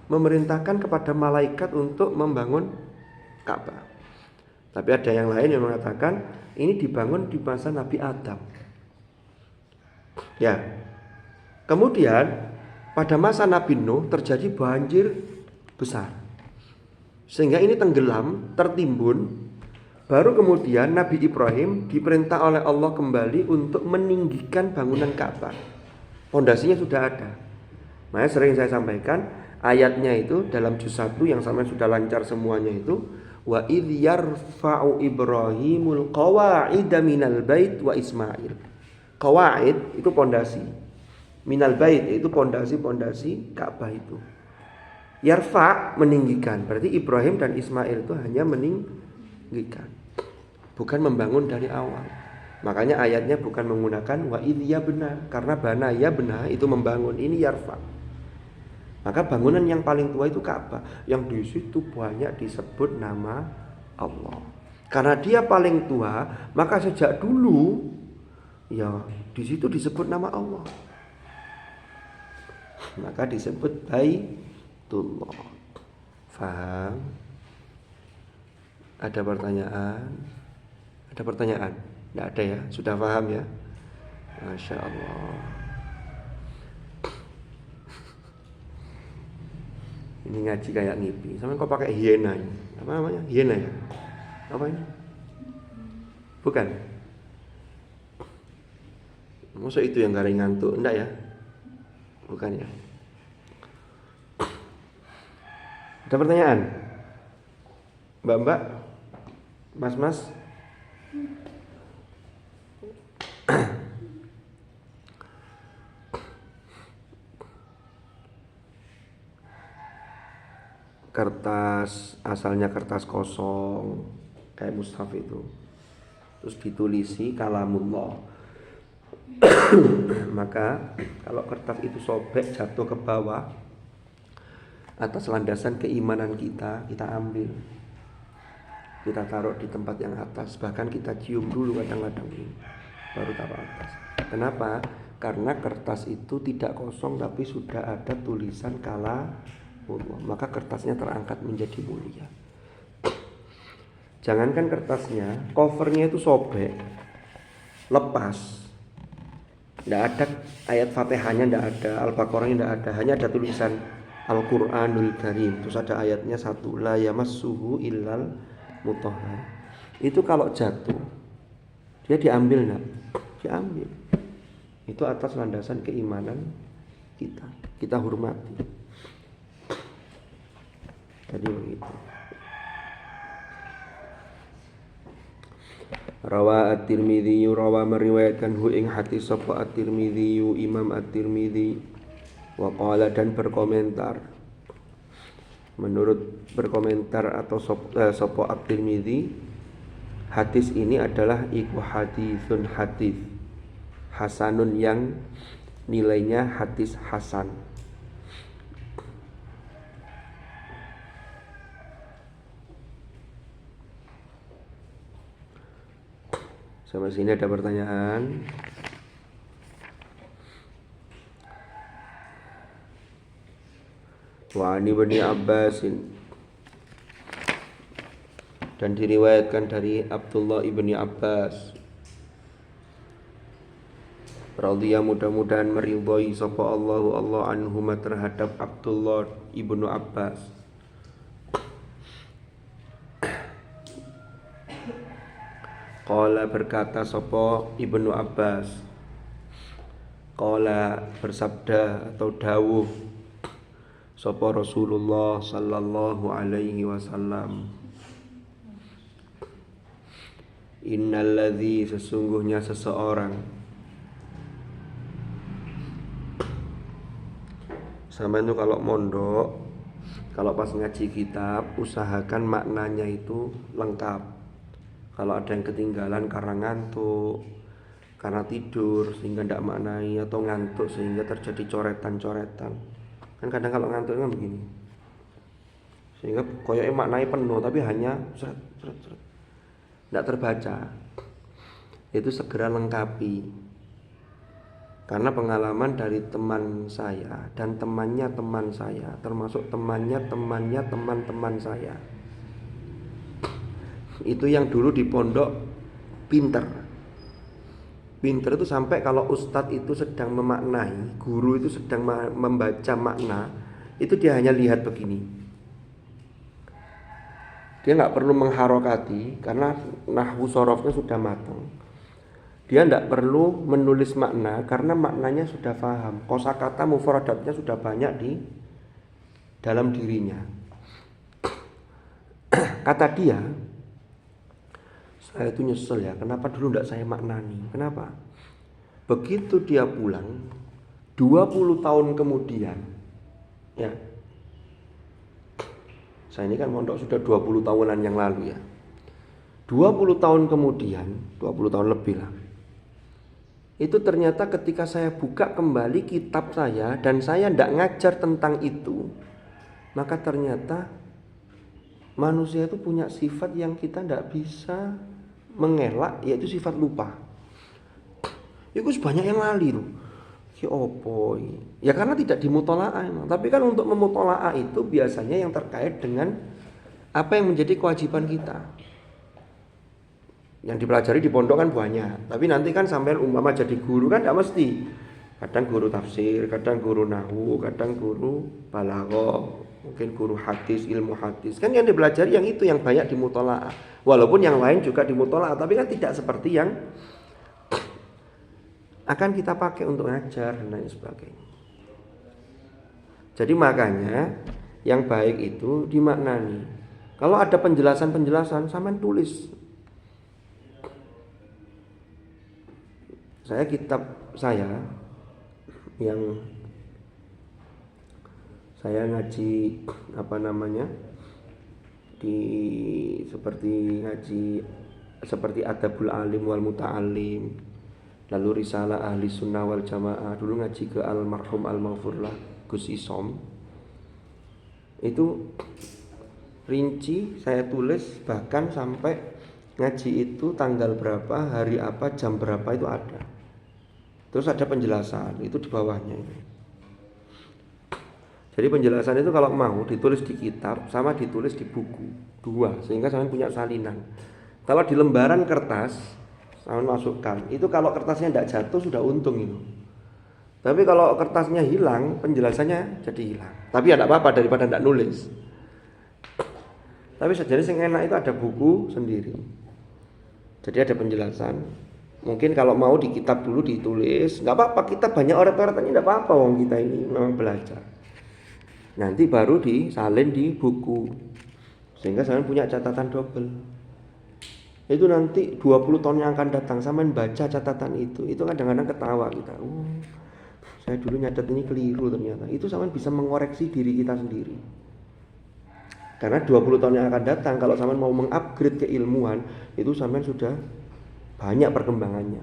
memerintahkan kepada malaikat untuk membangun Ka'bah. Tapi ada yang lain yang mengatakan ini dibangun di masa Nabi Adam. Ya. Kemudian pada masa Nabi Nuh terjadi banjir besar, sehingga ini tenggelam, tertimbun. Baru kemudian Nabi Ibrahim diperintah oleh Allah kembali untuk meninggikan bangunan Ka'bah. Pondasinya sudah ada. Makanya sering saya sampaikan ayatnya itu dalam juz 1 yang sama sudah lancar semuanya itu, wa idh yarfa'u Ibrahimul qawa'ida minal bait wa Ismail. Qawa'id itu pondasi, minal bait itu pondasi-pondasi Ka'bah itu. Yarfa' meninggikan, berarti Ibrahim dan Ismail itu hanya meninggikan, bukan membangun dari awal. Makanya ayatnya bukan menggunakan wa idh yabna, karena bana yabna itu membangun, ini yarfa'. Maka bangunan yang paling tua itu Ka'bah, yang di situ banyak disebut nama Allah. Karena dia paling tua, maka sejak dulu ya di situ disebut nama Allah. Maka disebut Baitullah. Faham? Ada pertanyaan? Ada pertanyaan? Tidak ada ya? Sudah paham ya? Masya Allah. Ini ngaji kayak ngipi. Sama kok pakai hiena ini? Apa namanya? Hiena ya? Apa ini? Bukan? Maksud itu yang garing ngantuk? Enggak ya? Bukan ya? Ada pertanyaan? Mbak-mbak? Mas-mas? Kertas, asalnya kertas kosong kayak mushaf itu, terus ditulisi kalamullah. Maka kalau kertas itu sobek jatuh ke bawah atas landasan keimanan kita ambil, kita taruh di tempat yang atas, bahkan kita cium dulu kadang-kadang ini baru taruh atas. Kenapa? Karena kertas itu tidak kosong tapi sudah ada tulisan kalamullah, maka kertasnya terangkat menjadi mulia. Jangankan kertasnya, covernya itu sobek, lepas, tidak ada ayat Fatihahnya, tidak ada Al-Baqarahnya, tidak ada, hanya ada tulisan Al-Quranul Karim, terus ada ayatnya satu, la yamassuhu illal mutahhar. Itu kalau jatuh dia diambil enggak? Diambil. Itu atas landasan keimanan kita hormati. Jadi begitu. Rawa at-Tirmidzi, rawa meriwayatkan hu ing hadis sapa at-Tirmidzi, Imam at-Tirmidzi, wa qala, dan berkomentar. Menurut berkomentar atau sapa at-Tirmidzi, hadis ini adalah iku hadisun hadis hasanun, yang nilainya hadis hasan. Sampai sini ada pertanyaan? Wa ani ibni Abbasin, dan diriwayatkan dari Abdullah ibni Abbas radhiyallahu, mudah-mudahan meridhai sapa Allah anhuma terhadap Abdullah ibnu Abbas. Qala, berkata sapa Ibnu Abbas, qala, bersabda atau dawuh sapa Rasulullah sallallahu alaihi wasallam, innalladzi, sesungguhnya seseorang, sama itu kalau mondok, kalau pas ngaji kitab, usahakan maknanya itu lengkap. Kalau ada yang ketinggalan karena ngantuk, karena tidur sehingga tidak maknai, atau ngantuk sehingga terjadi coretan-coretan. Kan kadang kalau ngantuk kan begini, sehingga koyoknya maknai penuh tapi hanya seret, tidak terbaca. Itu segera lengkapi. Karena pengalaman dari teman saya dan temannya teman saya, termasuk temannya teman-teman saya, itu yang dulu di pondok pinter itu sampai kalau ustadz itu sedang memaknai, guru itu sedang membaca makna, itu dia hanya lihat begini, dia nggak perlu mengharokati karena nahwu sorofnya sudah matang. Dia tidak perlu menulis makna karena maknanya sudah paham, kosakata mufradatnya sudah banyak di dalam dirinya. Kata dia, saya itu nyesel ya, kenapa dulu tidak saya maknani. Kenapa? Begitu dia pulang 20 tahun kemudian, ya, saya ini kan mondok sudah 20 tahunan yang lalu ya, 20 tahun kemudian, 20 tahun lebih lah, itu ternyata ketika saya buka kembali kitab saya dan saya tidak ngajar tentang itu, maka ternyata manusia itu punya sifat yang kita tidak bisa mengelak, yaitu sifat lupa. Itu banyak yang lali loh. Ya opo. Ya karena tidak dimutola'ah emang. Tapi kan untuk memutola'ah itu biasanya yang terkait dengan apa yang menjadi kewajiban kita. Yang dipelajari di pondok kan banyak, tapi nanti kan sampai umpama jadi guru kan tidak mesti. Kadang guru tafsir, kadang guru nahwu, kadang guru balaghah, mungkin guru hadis, ilmu hadis. Kan yang dipelajari yang itu yang banyak di mutolaah. Walaupun yang lain juga di mutolaah, tapi kan tidak seperti yang akan kita pakai untuk ngajar dan lain sebagainya. Jadi makanya yang baik itu dimaknani. Kalau ada penjelasan-penjelasan, sampean tulis. Kitab saya yang saya ngaji di seperti ngaji seperti Adabul Alim wal Muta'alim, lalu Risalah Ahli Sunnah wal Jamaah, dulu ngaji ke almarhum al-maghfurlah Gus Isom. Itu rinci saya tulis, bahkan sampai ngaji itu tanggal berapa, hari apa, jam berapa itu ada. Terus ada penjelasan itu di bawahnya ini. Jadi penjelasan itu kalau mau ditulis di kitab sama ditulis di buku, dua, sehingga sampean punya salinan. Kalau di lembaran kertas sampean masukkan, itu kalau kertasnya tidak jatuh sudah untung itu. Tapi kalau kertasnya hilang, penjelasannya jadi hilang. Tapi ya tidak apa-apa daripada tidak nulis. Tapi sejenis yang enak itu ada buku sendiri. Jadi ada penjelasan. Mungkin kalau mau di kitab dulu ditulis, nggak apa-apa, kita banyak orang-orang ini tidak apa-apa, wong kita ini memang belajar. Nanti baru disalin di buku, sehingga saya punya catatan double. Itu nanti 20 tahun yang akan datang sampean baca catatan itu kadang-kadang ketawa kita. Saya dulu nyatet ini keliru ternyata. Itu sampean bisa mengoreksi diri kita sendiri. Karena 20 tahun yang akan datang kalau sampean mau mengupgrade keilmuan, itu sampean sudah banyak perkembangannya.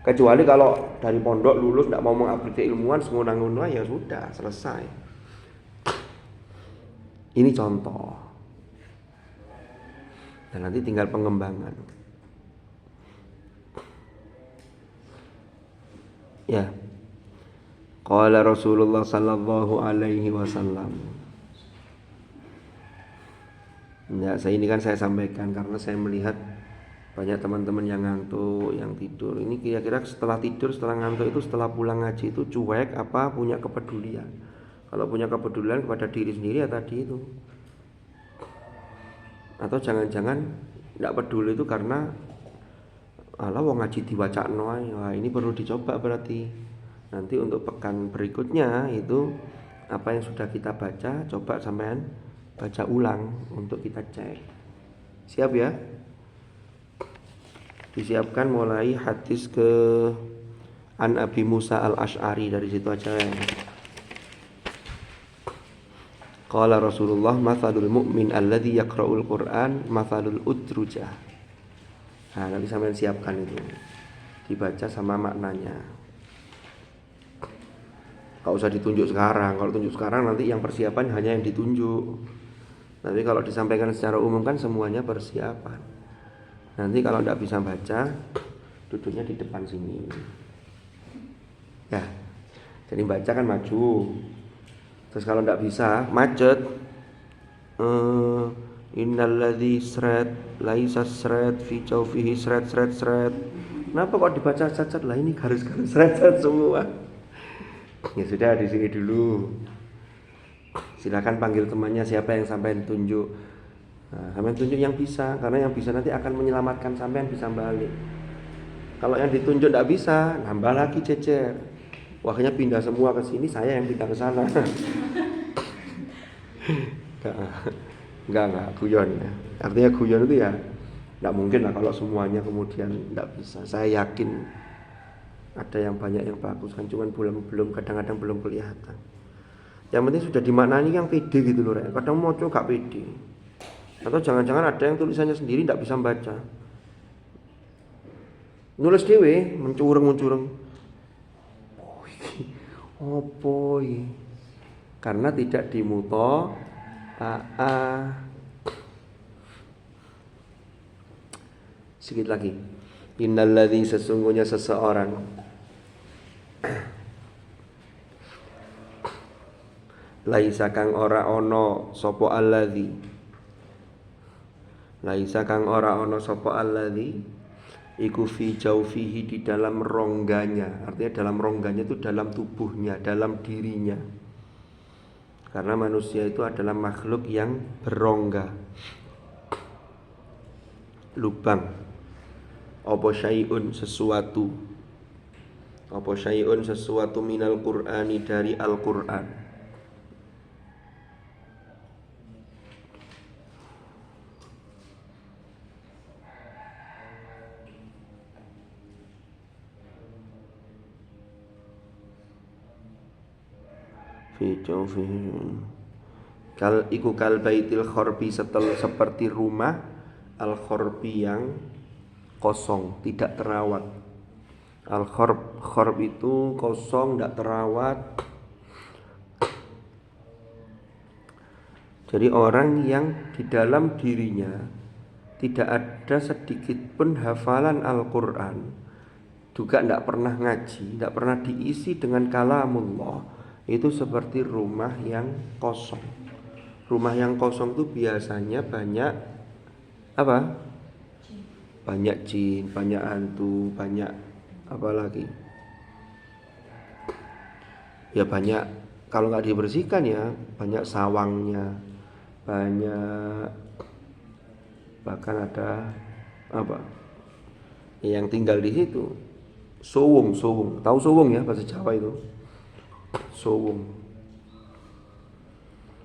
Kecuali kalau dari pondok lulus tidak mau mengupgrade keilmuan, sengunang-ngunang ya sudah selesai. Ini contoh. Dan nanti tinggal pengembangan. Ya. Qala Rasulullah sallallahu alaihi wasallam. Ya, ini kan saya sampaikan karena saya melihat banyak teman-teman yang ngantuk, yang tidur. Ini kira-kira setelah tidur, setelah ngantuk itu, setelah pulang ngaji itu cuek apa punya kepedulian? Kalau punya kepedulian kepada diri sendiri ya tadi itu. Atau jangan-jangan tidak peduli itu karena ala wong ngaji diwacakno ae. Wah, ini perlu dicoba berarti. Nanti untuk pekan berikutnya itu apa yang sudah kita baca, coba sampean baca ulang untuk kita cek. Siap ya? Disiapkan mulai hadis ke An Abi Musa al-Ash'ari, dari situ aja ya. Qala Rasulullah mathalul mu'min alladhi yaqra'ul Qur'an mathalul udrujah. Nah, nanti sampean siapkan itu. Dibaca sama maknanya. Gak usah ditunjuk sekarang. Kalau tunjuk sekarang nanti yang persiapan hanya yang ditunjuk. Tapi kalau disampaikan secara umum kan semuanya persiapan. Nanti kalau tidak bisa baca, duduknya di depan sini. Ya. Jadi baca kan maju. Terus kalau tidak bisa, macet. Innalladzi sret laisa sret fi jawfihi sret. Kenapa kok dibaca cacat? Lah ini garis-garis sret semua. Ya sudah, di sini dulu. Silakan panggil temannya siapa yang sampean tunjuk. Nah, sampean tunjuk yang bisa, karena yang bisa nanti akan menyelamatkan sampean bisa balik. Kalau yang ditunjuk tidak bisa, nambah lagi cecer. Wahnya pindah semua ke sini, saya yang pindah ke sana. Enggak, guyon ya. Artinya guyon itu ya enggak mungkin lah kalau semuanya kemudian enggak bisa. Saya yakin ada yang banyak yang bagus kan, cuman belum kadang-kadang belum kelihatan. Yang penting sudah dimaknani yang pede gitu loh, kadang mau coba gak pede. Atau jangan-jangan ada yang tulisannya sendiri enggak bisa membaca. Nulis dhewe mencureng. Opo iki? Karena tidak dimuto Sedikit lagi. Innalladzi, sesungguhnya seseorang laisa kang ora ono sapa alladzi. Laisa kang ora ono sapa alladzi iku fi jaufihi, di dalam rongganya. Artinya dalam rongganya itu dalam tubuhnya, dalam dirinya. Karena manusia itu adalah makhluk yang berongga, lubang. Apa syai'un, sesuatu. Apa syai'un, sesuatu minal Qur'ani, dari Al-Qur'an. Fi jawfihi iku kal baitil khorbi, seperti rumah al khorbi yang kosong, tidak terawat. Al khorb itu kosong, tidak terawat. Jadi orang yang di dalam dirinya tidak ada sedikit pun hafalan Al-Quran, juga tidak pernah ngaji, tidak pernah diisi dengan kalamullah, itu seperti rumah yang kosong. Rumah yang kosong itu biasanya banyak apa? Banyak jin, banyak hantu, banyak apa lagi? Ya banyak, kalau nggak dibersihkan ya banyak sawangnya, banyak, bahkan ada apa? Yang tinggal di situ. Suwung, tahu suwung ya, bahasa Jawa itu. Suwung.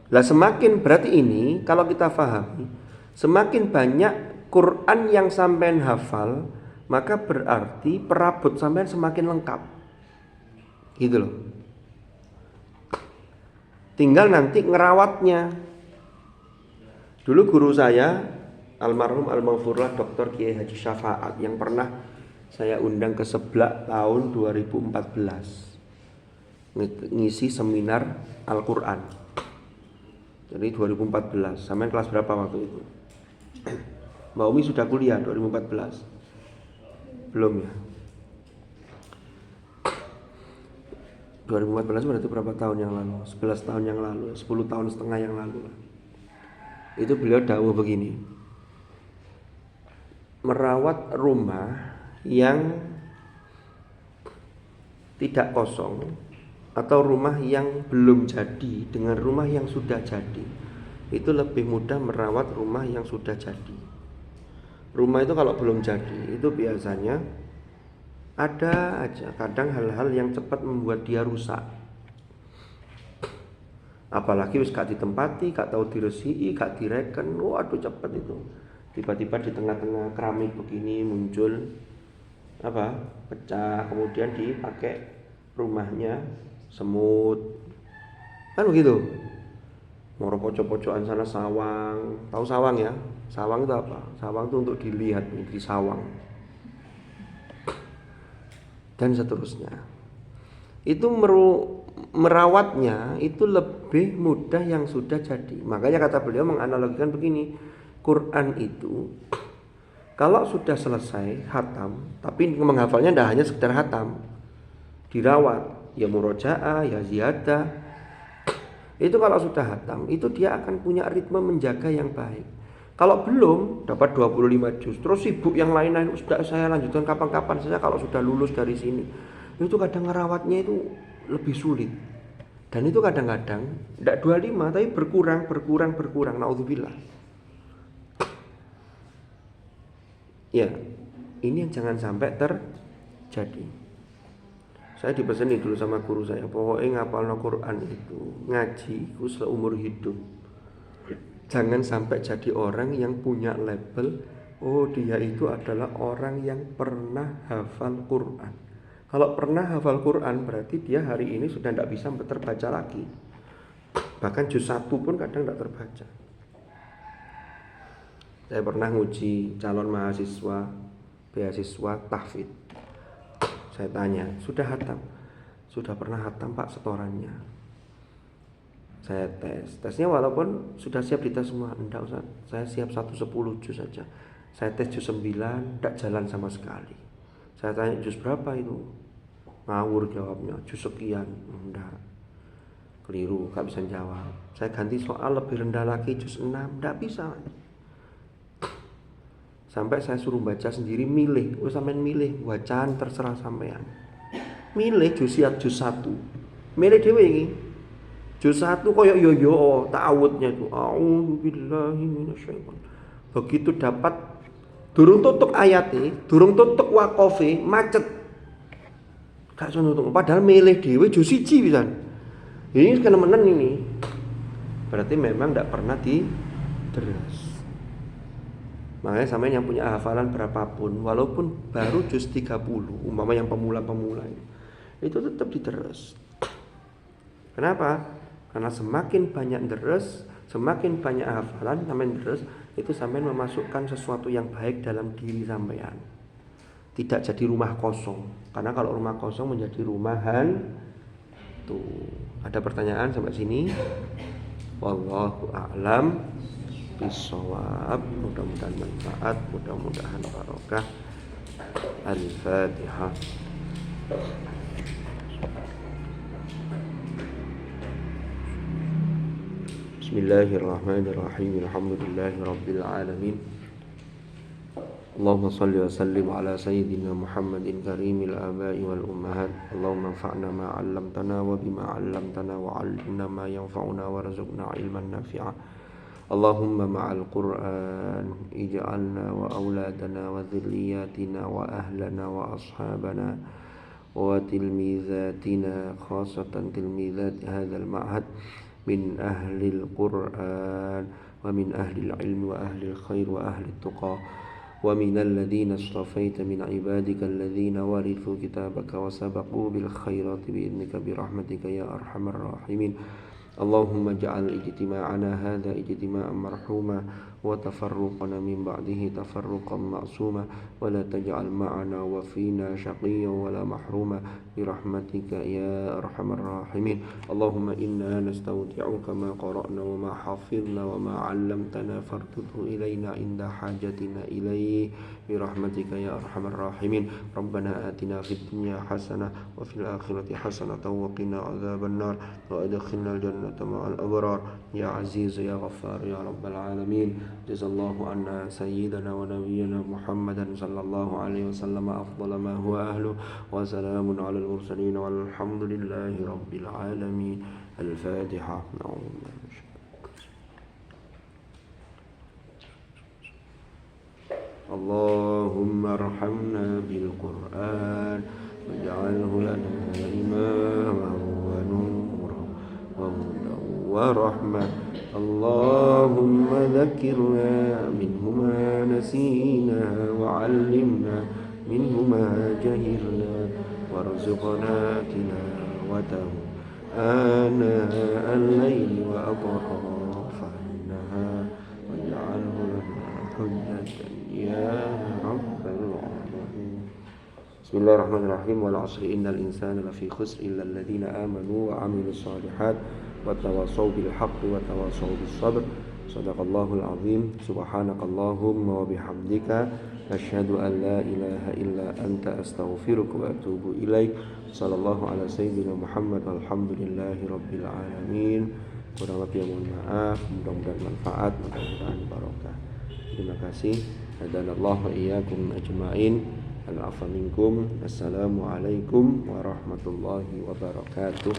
Lah semakin berarti ini kalau kita pahami, semakin banyak Quran yang sampean hafal, maka berarti perabot sampean semakin lengkap. Gitu loh. Tinggal nanti ngerawatnya. Dulu guru saya almarhum al-maghfurlah Dr. Kiai Haji Syafaat yang pernah saya undang ke Seblak tahun 2014 ngisi seminar Al-Quran. Jadi 2014. Sampai kelas berapa waktu itu? Mbak Umi sudah kuliah 2014? Belum ya? 2014 berarti berapa tahun yang lalu? 11 tahun yang lalu, 10 tahun setengah yang lalu. Itu beliau dawuh begini. Merawat rumah yang tidak kosong atau rumah yang belum jadi dengan rumah yang sudah jadi, itu lebih mudah merawat rumah yang sudah jadi. Rumah itu kalau belum jadi, itu biasanya ada aja kadang hal-hal yang cepat membuat dia rusak. Apalagi wis gak ditempati, gak tahu diresiki, gak direken, waduh cepet itu. Tiba-tiba di tengah-tengah keramik begini muncul apa? Pecah, kemudian dipakai rumahnya semut. Kan begitu. Moro pojok-pojokan sana sawang. Tahu sawang ya? Sawang itu apa? Sawang itu untuk dilihat di sawang. Dan seterusnya. Itu merawatnya itu lebih mudah yang sudah jadi. Makanya kata beliau menganalogikan begini, Quran itu kalau sudah selesai hatam, tapi menghafalnya tidak hanya sekedar hatam, dirawat, ya murojaah, ya ziyadah. Itu kalau sudah hatam, itu dia akan punya ritme menjaga yang baik. Kalau belum dapat 25 juz, terus sibuk yang lain-lain, sudah saya lanjutkan kapan-kapan saja kalau sudah lulus dari sini. Itu kadang ngerawatnya itu lebih sulit. Dan itu kadang-kadang tidak 25 tapi berkurang. Naudzubillah. Ya, ini yang jangan sampai terjadi. Saya dipeseni dulu sama guru saya, pokoknya ngapalno Quran itu ngaji itu seumur hidup. Jangan sampai jadi orang yang punya label, oh dia itu adalah orang yang pernah hafal Quran. Kalau pernah hafal Quran berarti dia hari ini sudah tidak bisa terbaca lagi. Bahkan juz 1 pun kadang tidak terbaca. Saya pernah nguji calon mahasiswa beasiswa tahfidz. Saya tanya, sudah hatam? Sudah pernah hatam Pak setorannya? Saya tesnya walaupun sudah siap dites semua, enggak Ustaz, saya siap 110 juz saja. Saya tes juz 9, enggak jalan sama sekali. Saya tanya juz berapa itu? Ngawur jawabnya, juz sekian. Enggak, keliru, enggak bisa jawab. Saya ganti soal lebih rendah lagi, juz 6, enggak bisa. Sampai saya suruh baca sendiri, milih. Sampean milih, bacaan terserah sampean. Milih juz 1. Milih dhewe iki. Juz 1 koyo yo ta'awudnya itu. A'udzubillahi minasyaitonir. Begitu dapat durung tutuk ayate, durung tutuk wakofe, macet. Gak iso nutuk. Padahal milih dhewe juz 1 pisan. Ini kenemenen ini. Berarti memang tidak pernah diteras. Makanya sampai yang punya hafalan berapapun, walaupun baru juz 30, umpama yang pemula-pemula itu tetap diteres. Kenapa? Karena semakin banyak deres, semakin banyak hafalan sampai deres, itu sampai memasukkan sesuatu yang baik dalam diri sampean. Tidak jadi rumah kosong. Karena kalau rumah kosong menjadi rumahan. Tuh, ada pertanyaan sampai sini? Wallahu a'lam bishawab. Mudah-mudahan manfaat, mudah-mudahan barokah. Al-Fatihah. Bismillahirrahmanirrahim. Alhamdulillahi rabbil alamin. Allahumma salli wa sallim ala sayyidina Muhammadin karimil abai wal ummahat. Allahumma anfa'na ma 'allamtana wa bima 'allamtana wa 'allimna ma yanfa'una warzuqna ilman nafi'a. Allahumma ma'al Qur'an ij'alna wa auladana wa dhurriyyatina wa ahlana wa ashabana wa tilmizatina khasatan tilmizat hadzal ma'had min ahlil Qur'an wa min ahlil ilmi wa ahlil khair wa ahlil tuqa wa minal ladzina istafaita min ibadika alladzina warithu kitabaka wa sabaqu bil khairati bi idnika bi rahmatika ya arhamar rahimin. Allahumma ja'al ijtima'ana hadha ijtima'an marhuma wa tafarruqana min ba'dihi tafarruqan ma'suma wa la taj'al ma'ana wa fina shaqiyyan wa la mahruma bi rahmatika ya arhamar rahimin. Allahumma inna nastawdi'uka ma qara'na wa ma hafidhna wa ma 'allamtana fartudhu ilayna inda hajatina ilayhi bi rahmatika ya arhamar rahimin. Rabbana atina fid dunya hasanah wa fil akhirati hasanah wa qina adzaban nar wa adkhilna al-jannata ma'al abrar ya aziz ya ghaffar ya rabbal alamin. Jazallahu anna sayyidana wa nabiyyana Muhammadan sallallahu alaihi wasallam afdala ma huwa ahlu wa salamun ala al-mursalin walhamdulillahi rabbil alamin. Al-Fatihah. Allahumma arhamna bil Qur'an waj'alhu lana imaman wa nuran wa hudan wa rahmah. Allahumma dhakkirna minhu ma nasina wa 'allimna minhu ma jahilna warzuqna tilawatahu ana al-layli wa atrafa an-nahar waj'alhu lana hujjatan ya rabbal alamin. Bismillahirrahmanirrahim. Wal 'asri innal insana lafi khusr illa alladhina amanu wa 'amilus shalihat wa tawassaw bil haqqi wa tawassaw bis sabr. Shadaqallahul azim. Subhanakallahumma wa bihamdika asyhadu an la ilaha illa anta astaghfiruka wa atubu ilaik. Sallallahu ala sayyidina Muhammad walhamdulillahi rabbil alamin. Kurang lebih mohon maaf, mudah-mudahan manfaat, mudah-mudahan barokah. Terima kasih. Hadanallahu wa iyyakum ajmain. Al-'afwa minkum. Assalamualaikum warahmatullahi wabarakatuh.